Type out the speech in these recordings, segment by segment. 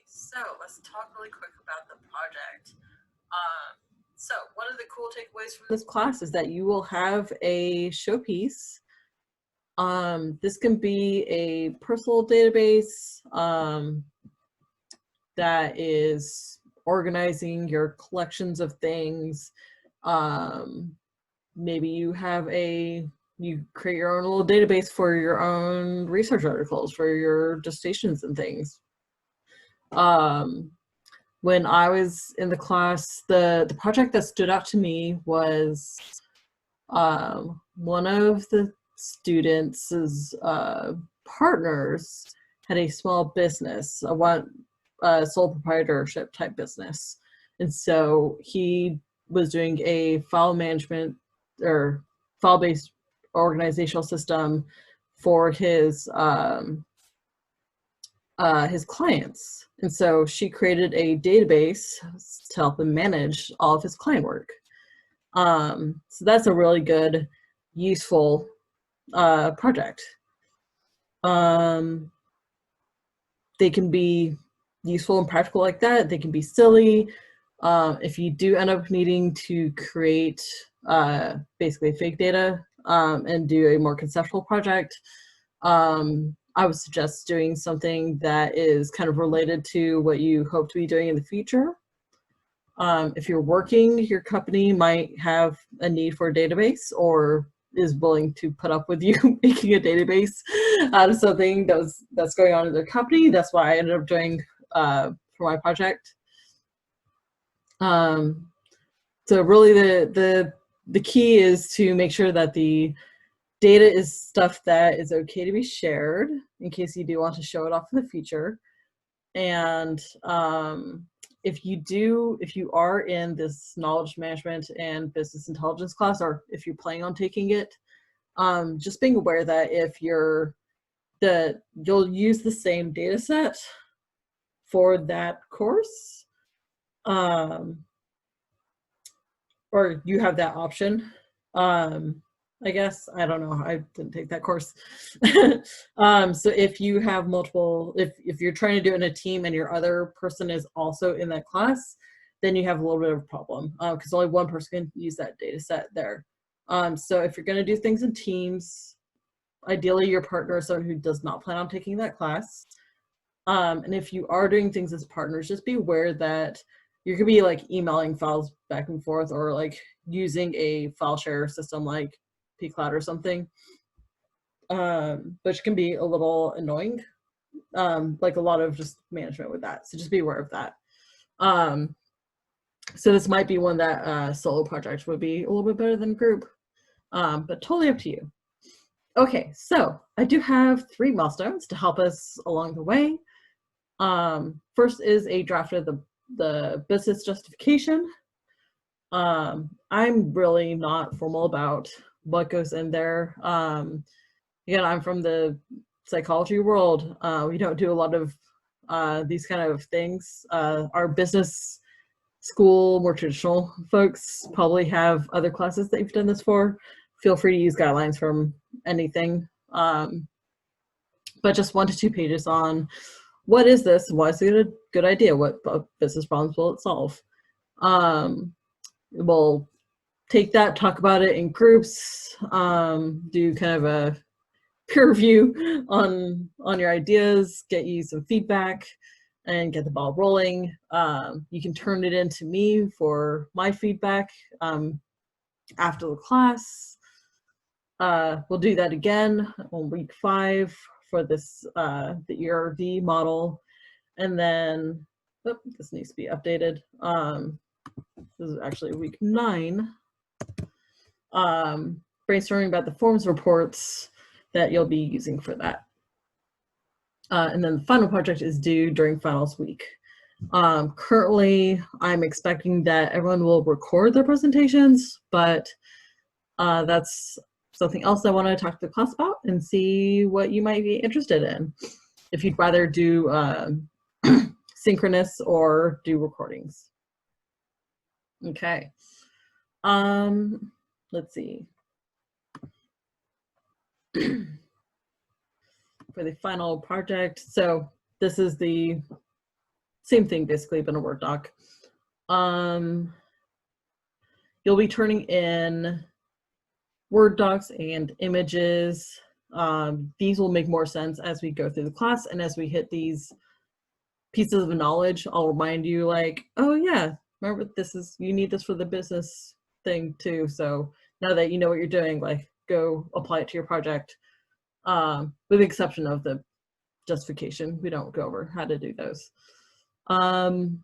So let's talk really quick about the project. So one of the cool takeaways from this class is that you will have a showpiece. This can be a personal database that is organizing your collections of things. Maybe you create your own little database for your own research articles, for your dissertations and things. When I was in the class, the project that stood out to me was one of the students' partners had a small business, a sole proprietorship type business. And so he was doing a file management or file-based organizational system for his clients. And so she created a database to help him manage all of his client work. So that's a really good, useful project. They can be useful and practical like that. They can be silly. If you do end up needing to create basically fake data and do a more conceptual project, I would suggest doing something that is kind of related to what you hope to be doing in the future. If you're working, your company might have a need for a database or is willing to put up with you making a database out of something that's going on in their company. That's what I ended up doing for my project. So really the key is to make sure that the data is stuff that is okay to be shared in case you do want to show it off in the future. And if you are in this knowledge management and business intelligence class, or if you're planning on taking it, just being aware that if you'll use the same data set for that course, or you have that option. I guess, I don't know, I didn't take that course. So if you have multiple, if you're trying to do it in a team and your other person is also in that class, then you have a little bit of a problem because only one person can use that data set there. So if you're going to do things in teams, ideally your partner is someone who does not plan on taking that class. And if you are doing things as partners, just be aware that you could be like emailing files back and forth or like using a file share system like pCloud or something, which can be a little annoying, like a lot of just management with that. So just be aware of that. So this might be one that solo project would be a little bit better than group, but totally up to you. Okay, so I do have 3 milestones to help us along the way. First is a draft of the business justification. I'm really not formal about what goes in there. Again, I'm from the psychology world. We don't do a lot of these kind of things. Our business school, more traditional folks probably have other classes that you've done this for. Feel free to use guidelines from anything. But just 1 to 2 pages on what is this? Why is it a good idea? What business problems will it solve? We'll take that, talk about it in groups, do kind of a peer review on your ideas, get you some feedback, and get the ball rolling. You can turn it into me for my feedback after the class. We'll do that again on week 5 for this the ERD model, and then this needs to be updated. This is actually week 9. Brainstorming about the forms reports that you'll be using for that. And then the final project is due during finals week. Currently, I'm expecting that everyone will record their presentations, but that's something else I want to talk to the class about and see what you might be interested in. If you'd rather do synchronous or do recordings. Okay. Let's see. For the final project, so this is the same thing basically, but in a Word doc. You'll be turning in Word docs and images. These will make more sense as we go through the class, and as we hit these pieces of knowledge, I'll remind you like, oh yeah, remember this is, you need this for the business thing too. So now that you know what you're doing, like go apply it to your project. With the exception of the justification, we don't go over how to do those. And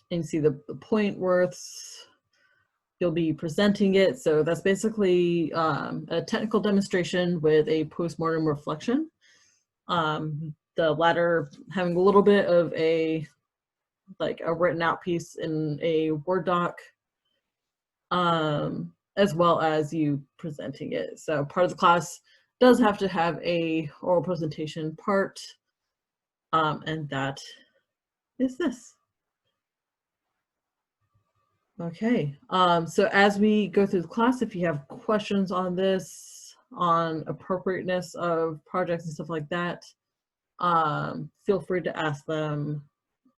you see the point worths. You'll be presenting it. So that's basically a technical demonstration with a postmortem reflection. The latter having a little bit of a written out piece in a Word doc, as well as you presenting it. So part of the class does have to have a oral presentation part, and that is this. Okay, so as we go through the class, if you have questions on this, on appropriateness of projects and stuff like that, feel free to ask them